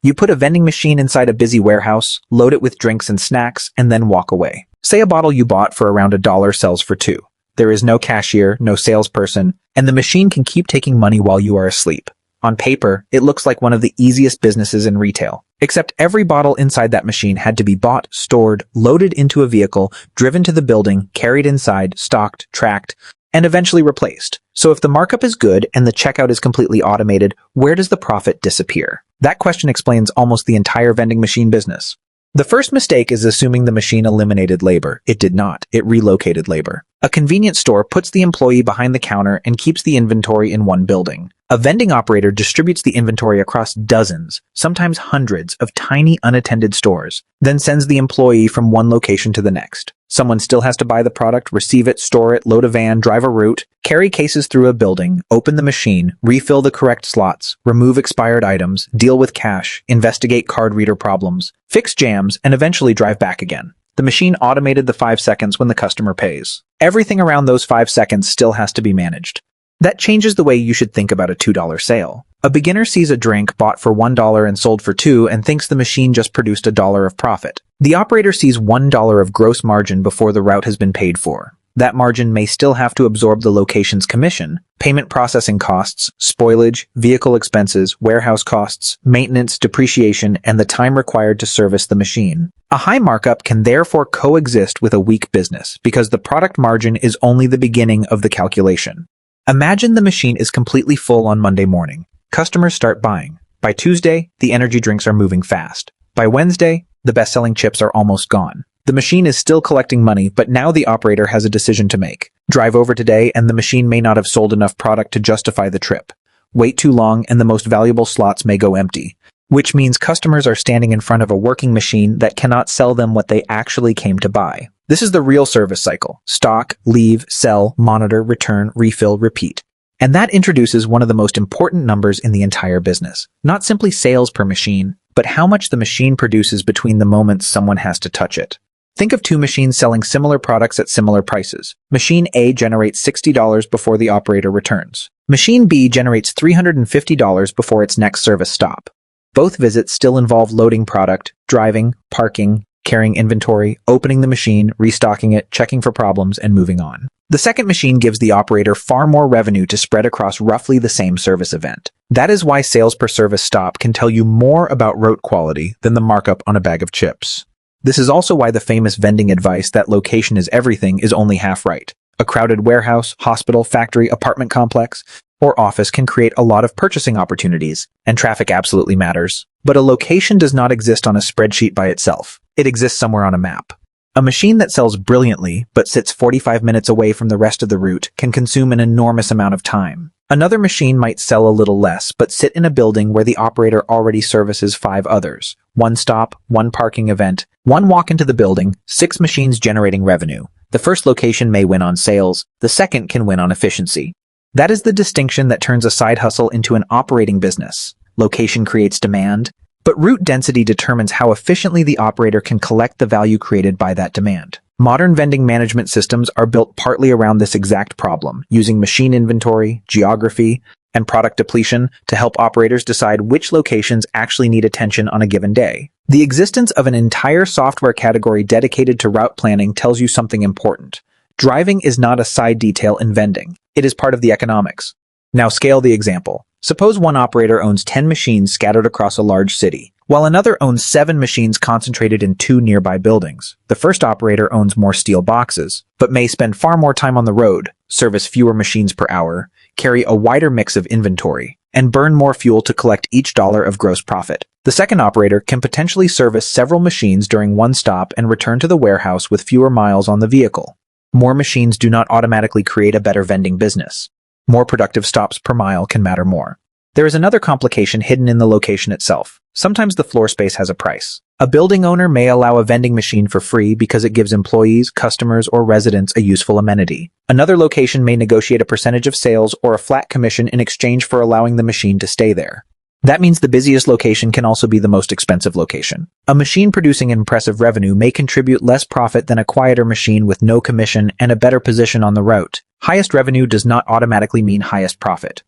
You put a vending machine inside a busy warehouse, load it with drinks and snacks, and then walk away. Say a bottle you bought for around $1 sells for $2. There is no cashier, no salesperson, and the machine can keep taking money while you are asleep. On paper, it looks like one of the easiest businesses in retail. Except every bottle inside that machine had to be bought, stored, loaded into a vehicle, driven to the building, carried inside, stocked, tracked, and eventually replaced. So if the markup is good and the checkout is completely automated, where does the profit disappear? That question explains almost the entire vending machine business. The first mistake is assuming the machine eliminated labor. It did not. It relocated labor. A convenience store puts the employee behind the counter and keeps the inventory in one building. A vending operator distributes the inventory across dozens, sometimes hundreds, of tiny unattended stores, then sends the employee from one location to the next. Someone still has to buy the product, receive it, store it, load a van, drive a route, carry cases through a building, open the machine, refill the correct slots, remove expired items, deal with cash, investigate card reader problems, fix jams, and eventually drive back again. The machine automated the 5 seconds when the customer pays. Everything around those 5 seconds still has to be managed. That changes the way you should think about a $2 sale. A beginner sees a drink bought for $1 and sold for $2 and thinks the machine just produced $1 of profit. The operator sees $1 of gross margin before the route has been paid for. That margin may still have to absorb the location's commission, payment processing costs, spoilage, vehicle expenses, warehouse costs, maintenance, depreciation, and the time required to service the machine. A high markup can therefore coexist with a weak business because the product margin is only the beginning of the calculation. Imagine the machine is completely full on Monday morning. Customers start buying. By Tuesday, the energy drinks are moving fast. By Wednesday, the best-selling chips are almost gone. The machine is still collecting money, but now the operator has a decision to make. Drive over today and the machine may not have sold enough product to justify the trip. Wait too long and the most valuable slots may go empty, which means customers are standing in front of a working machine that cannot sell them what they actually came to buy. This is the real service cycle. Stock, leave, sell, monitor, return, refill, repeat. And that introduces one of the most important numbers in the entire business. Not simply sales per machine, but how much the machine produces between the moments someone has to touch it. Think of two machines selling similar products at similar prices. Machine A generates $60 before the operator returns. Machine B generates $350 before its next service stop. Both visits still involve loading product, driving, parking, carrying inventory, opening the machine, restocking it, checking for problems, and moving on. The second machine gives the operator far more revenue to spread across roughly the same service event. That is why sales per service stop can tell you more about route quality than the markup on a bag of chips. This is also why the famous vending advice that location is everything is only half right. A crowded warehouse, hospital, factory, apartment complex, or office can create a lot of purchasing opportunities, and traffic absolutely matters. But a location does not exist on a spreadsheet by itself. It exists somewhere on a map. A machine that sells brilliantly, but sits 45 minutes away from the rest of the route, can consume an enormous amount of time. Another machine might sell a little less, but sit in a building where the operator already services 5 others. One stop, one parking event, one walk into the building, 6 machines generating revenue. The first location may win on sales, the second can win on efficiency. That is the distinction that turns a side hustle into an operating business. Location creates demand, but route density determines how efficiently the operator can collect the value created by that demand. Modern vending management systems are built partly around this exact problem, using machine inventory, geography, and product depletion to help operators decide which locations actually need attention on a given day. The existence of an entire software category dedicated to route planning tells you something important. Driving is not a side detail in vending. It is part of the economics. Now scale the example. Suppose one operator owns 10 machines scattered across a large city, while another owns 7 machines concentrated in 2 nearby buildings. The first operator owns more steel boxes, but may spend far more time on the road, service fewer machines per hour, carry a wider mix of inventory, and burn more fuel to collect each dollar of gross profit. The second operator can potentially service several machines during one stop and return to the warehouse with fewer miles on the vehicle. More machines do not automatically create a better vending business. More productive stops per mile can matter more. There is another complication hidden in the location itself. Sometimes the floor space has a price. A building owner may allow a vending machine for free because it gives employees, customers, or residents a useful amenity. Another location may negotiate a percentage of sales or a flat commission in exchange for allowing the machine to stay there. That means the busiest location can also be the most expensive location. A machine producing impressive revenue may contribute less profit than a quieter machine with no commission and a better position on the route. Highest revenue does not automatically mean highest profit.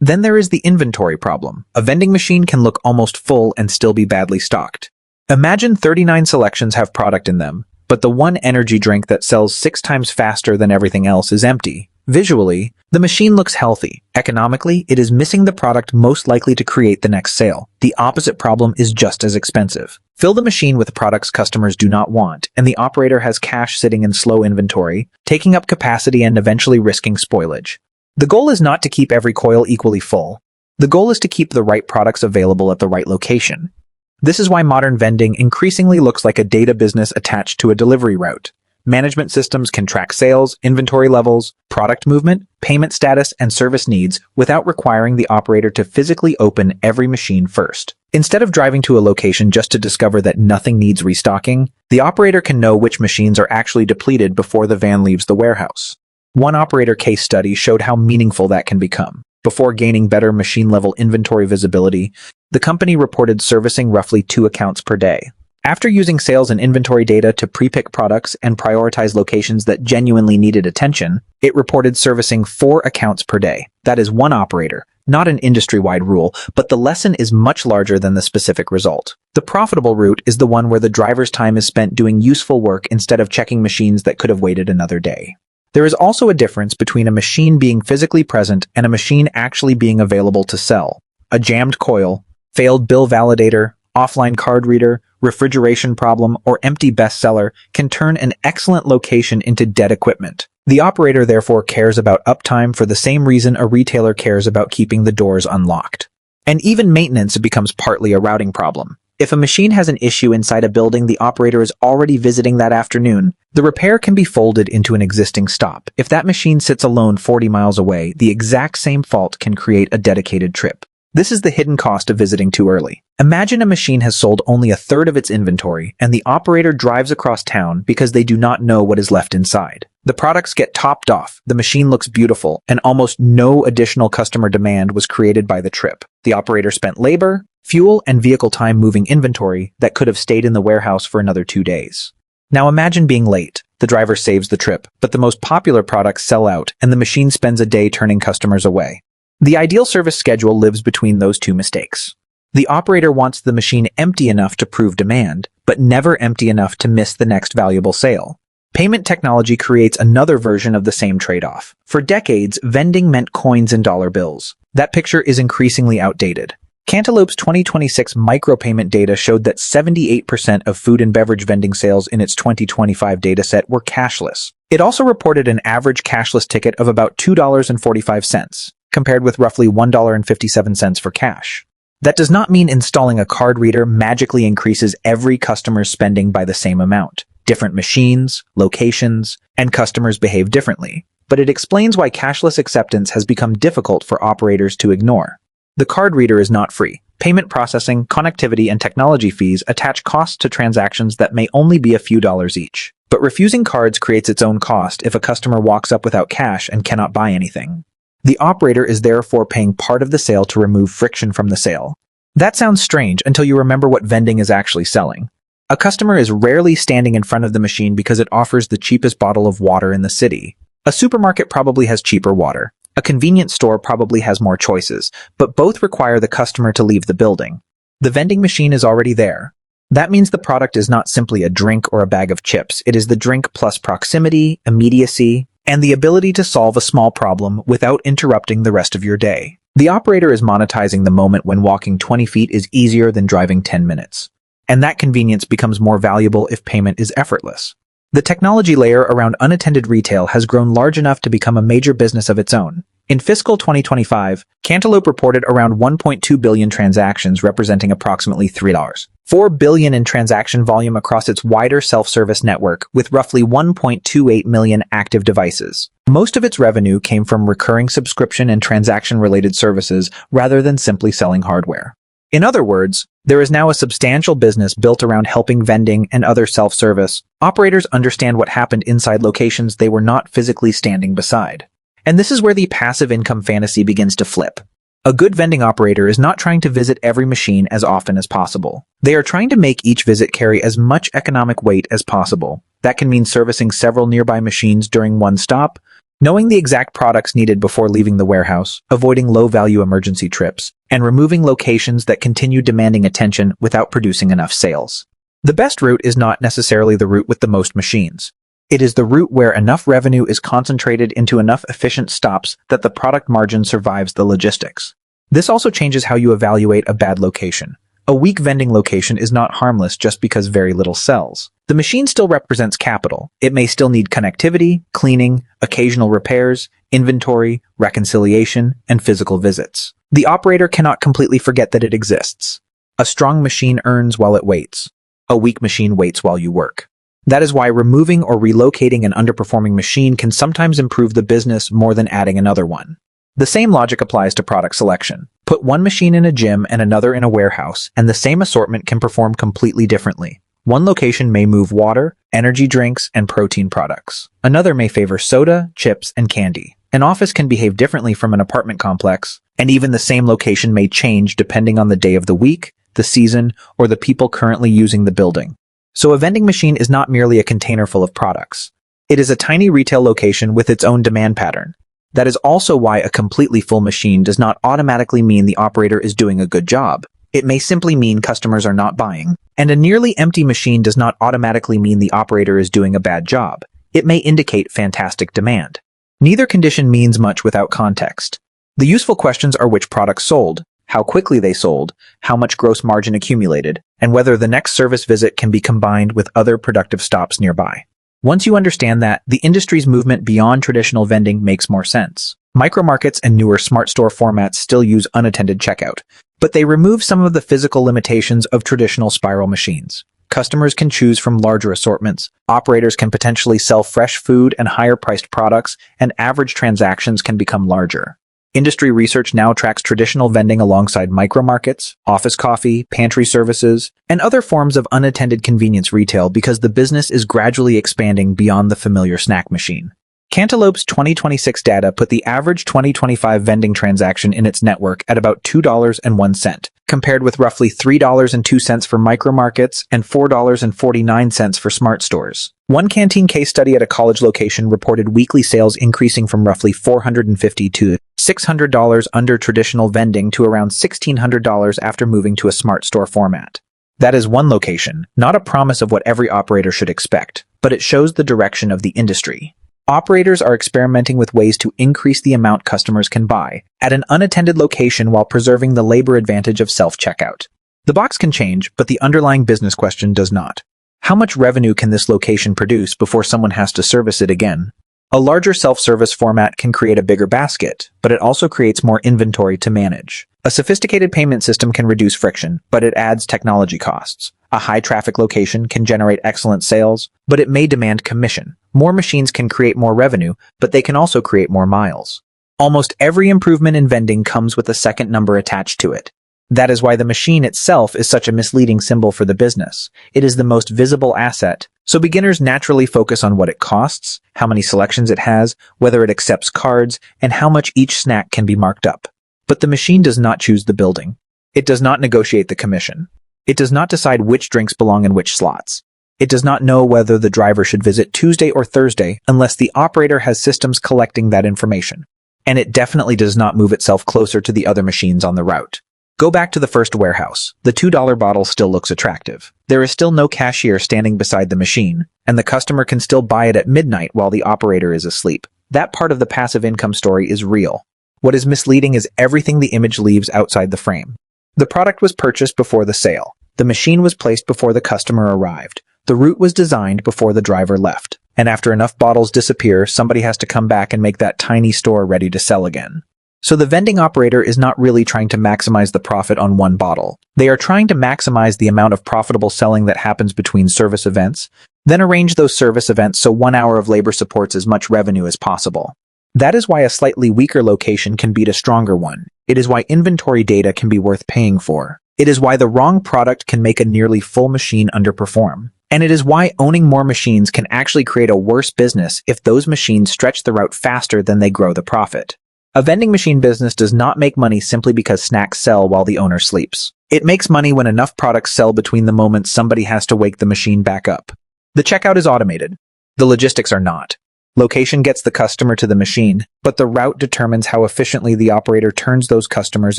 Then there is the inventory problem. A vending machine can look almost full and still be badly stocked. Imagine 39 selections have product in them, but the one energy drink that sells 6 times faster than everything else is empty. Visually, the machine looks healthy. Economically, it is missing the product most likely to create the next sale. The opposite problem is just as expensive. Fill the machine with products customers do not want, and the operator has cash sitting in slow inventory, taking up capacity and eventually risking spoilage. The goal is not to keep every coil equally full. The goal is to keep the right products available at the right location. This is why modern vending increasingly looks like a data business attached to a delivery route. Management systems can track sales, inventory levels, product movement, payment status, and service needs without requiring the operator to physically open every machine first. Instead of driving to a location just to discover that nothing needs restocking, the operator can know which machines are actually depleted before the van leaves the warehouse. One operator case study showed how meaningful that can become. Before gaining better machine-level inventory visibility, the company reported servicing roughly 2 accounts per day. After using sales and inventory data to pre-pick products and prioritize locations that genuinely needed attention, it reported servicing 4 accounts per day. That is one operator, not an industry-wide rule, but the lesson is much larger than the specific result. The profitable route is the one where the driver's time is spent doing useful work instead of checking machines that could have waited another day. There is also a difference between a machine being physically present and a machine actually being available to sell. A jammed coil, failed bill validator, offline card reader, refrigeration problem, or empty bestseller can turn an excellent location into dead equipment. The operator therefore cares about uptime for the same reason a retailer cares about keeping the doors unlocked. And even maintenance becomes partly a routing problem. If a machine has an issue inside a building the operator is already visiting that afternoon, the repair can be folded into an existing stop. If that machine sits alone 40 miles away, the exact same fault can create a dedicated trip. This is the hidden cost of visiting too early. Imagine a machine has sold only a third of its inventory, and the operator drives across town because they do not know what is left inside. The products get topped off, the machine looks beautiful, and almost no additional customer demand was created by the trip. The operator spent labor, fuel, and vehicle time moving inventory that could have stayed in the warehouse for another 2 days. Now imagine being late. The driver saves the trip, but the most popular products sell out, and the machine spends a day turning customers away. The ideal service schedule lives between those two mistakes. The operator wants the machine empty enough to prove demand, but never empty enough to miss the next valuable sale. Payment technology creates another version of the same trade-off. For decades, vending meant coins and dollar bills. That picture is increasingly outdated. Cantaloupe's 2026 micropayment data showed that 78% of food and beverage vending sales in its 2025 dataset were cashless. It also reported an average cashless ticket of about $2.45, compared with roughly $1.57 for cash. That does not mean installing a card reader magically increases every customer's spending by the same amount. Different machines, locations, and customers behave differently. But it explains why cashless acceptance has become difficult for operators to ignore. The card reader is not free. Payment processing, connectivity, and technology fees attach costs to transactions that may only be a few dollars each. But refusing cards creates its own cost if a customer walks up without cash and cannot buy anything. The operator is therefore paying part of the sale to remove friction from the sale. That sounds strange until you remember what vending is actually selling. A customer is rarely standing in front of the machine because it offers the cheapest bottle of water in the city. A supermarket probably has cheaper water. A convenience store probably has more choices, but both require the customer to leave the building. The vending machine is already there. That means the product is not simply a drink or a bag of chips. It is the drink plus proximity, immediacy, and the ability to solve a small problem without interrupting the rest of your day. The operator is monetizing the moment when walking 20 feet is easier than driving 10 minutes. And that convenience becomes more valuable if payment is effortless. The technology layer around unattended retail has grown large enough to become a major business of its own. In fiscal 2025, Cantaloupe reported around 1.2 billion transactions representing approximately $3.4 billion in transaction volume across its wider self-service network with roughly 1.28 million active devices. Most of its revenue came from recurring subscription and transaction-related services rather than simply selling hardware. In other words, there is now a substantial business built around helping vending and other self-service operators understand what happened inside locations they were not physically standing beside. And this is where the passive income fantasy begins to flip. A good vending operator is not trying to visit every machine as often as possible. They are trying to make each visit carry as much economic weight as possible. That can mean servicing several nearby machines during one stop, Knowing the exact products needed before leaving the warehouse, avoiding low-value emergency trips, and removing locations that continue demanding attention without producing enough sales. The best route is not necessarily the route with the most machines. It is the route where enough revenue is concentrated into enough efficient stops that the product margin survives the logistics. This also changes how you evaluate a bad location. A weak vending location is not harmless just because very little sells. The machine still represents capital. It may still need connectivity, cleaning, occasional repairs, inventory, reconciliation, and physical visits. The operator cannot completely forget that it exists. A strong machine earns while it waits. A weak machine waits while you work. That is why removing or relocating an underperforming machine can sometimes improve the business more than adding another one. The same logic applies to product selection. Put one machine in a gym and another in a warehouse, and the same assortment can perform completely differently. One location may move water, energy drinks, and protein products. Another may favor soda, chips, and candy. An office can behave differently from an apartment complex, and even the same location may change depending on the day of the week, the season, or the people currently using the building. So a vending machine is not merely a container full of products. It is a tiny retail location with its own demand pattern. That is also why a completely full machine does not automatically mean the operator is doing a good job. It may simply mean customers are not buying. And a nearly empty machine does not automatically mean the operator is doing a bad job. It may indicate fantastic demand. Neither condition means much without context. The useful questions are which products sold, how quickly they sold, how much gross margin accumulated, and whether the next service visit can be combined with other productive stops nearby. Once you understand that, the industry's movement beyond traditional vending makes more sense. Micromarkets and newer smart store formats still use unattended checkout, but they remove some of the physical limitations of traditional spiral machines. Customers can choose from larger assortments, operators can potentially sell fresh food and higher-priced products, and average transactions can become larger. Industry research now tracks traditional vending alongside micromarkets, office coffee, pantry services, and other forms of unattended convenience retail because the business is gradually expanding beyond the familiar snack machine. Cantaloupe's 2026 data put the average 2025 vending transaction in its network at about $2.01, compared with roughly $3.02 for micromarkets and $4.49 for smart stores. One Canteen case study at a college location reported weekly sales increasing from roughly $450 to $600 under traditional vending to around $1,600 after moving to a smart store format. That is one location, not a promise of what every operator should expect, but it shows the direction of the industry. Operators are experimenting with ways to increase the amount customers can buy at an unattended location while preserving the labor advantage of self-checkout. The box can change, but the underlying business question does not. How much revenue can this location produce before someone has to service it again? A larger self-service format can create a bigger basket, but it also creates more inventory to manage. A sophisticated payment system can reduce friction, but it adds technology costs. A high-traffic location can generate excellent sales, but it may demand commission. More machines can create more revenue, but they can also create more miles. Almost every improvement in vending comes with a second number attached to it. That is why the machine itself is such a misleading symbol for the business. It is the most visible asset, so beginners naturally focus on what it costs, how many selections it has, whether it accepts cards, and how much each snack can be marked up. But the machine does not choose the building. It does not negotiate the commission. It does not decide which drinks belong in which slots. It does not know whether the driver should visit Tuesday or Thursday unless the operator has systems collecting that information. And it definitely does not move itself closer to the other machines on the route. Go back to the first warehouse. The $2 bottle still looks attractive. There is still no cashier standing beside the machine, and the customer can still buy it at midnight while the operator is asleep. That part of the passive income story is real. What is misleading is everything the image leaves outside the frame. The product was purchased before the sale. The machine was placed before the customer arrived. The route was designed before the driver left. And after enough bottles disappear, somebody has to come back and make that tiny store ready to sell again. So the vending operator is not really trying to maximize the profit on one bottle. They are trying to maximize the amount of profitable selling that happens between service events, then arrange those service events so 1 hour of labor supports as much revenue as possible. That is why a slightly weaker location can beat a stronger one. It is why inventory data can be worth paying for. It is why the wrong product can make a nearly full machine underperform. And it is why owning more machines can actually create a worse business if those machines stretch the route faster than they grow the profit. A vending machine business does not make money simply because snacks sell while the owner sleeps. It makes money when enough products sell between the moments somebody has to wake the machine back up. The checkout is automated. The logistics are not. Location gets the customer to the machine, but the route determines how efficiently the operator turns those customers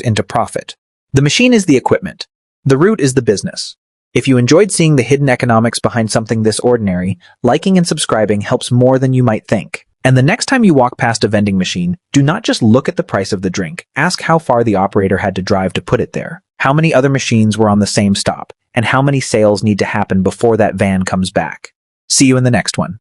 into profit. The machine is the equipment. The route is the business. If you enjoyed seeing the hidden economics behind something this ordinary, liking and subscribing helps more than you might think. And the next time you walk past a vending machine, do not just look at the price of the drink. Ask how far the operator had to drive to put it there, how many other machines were on the same stop, and how many sales need to happen before that van comes back. See you in the next one.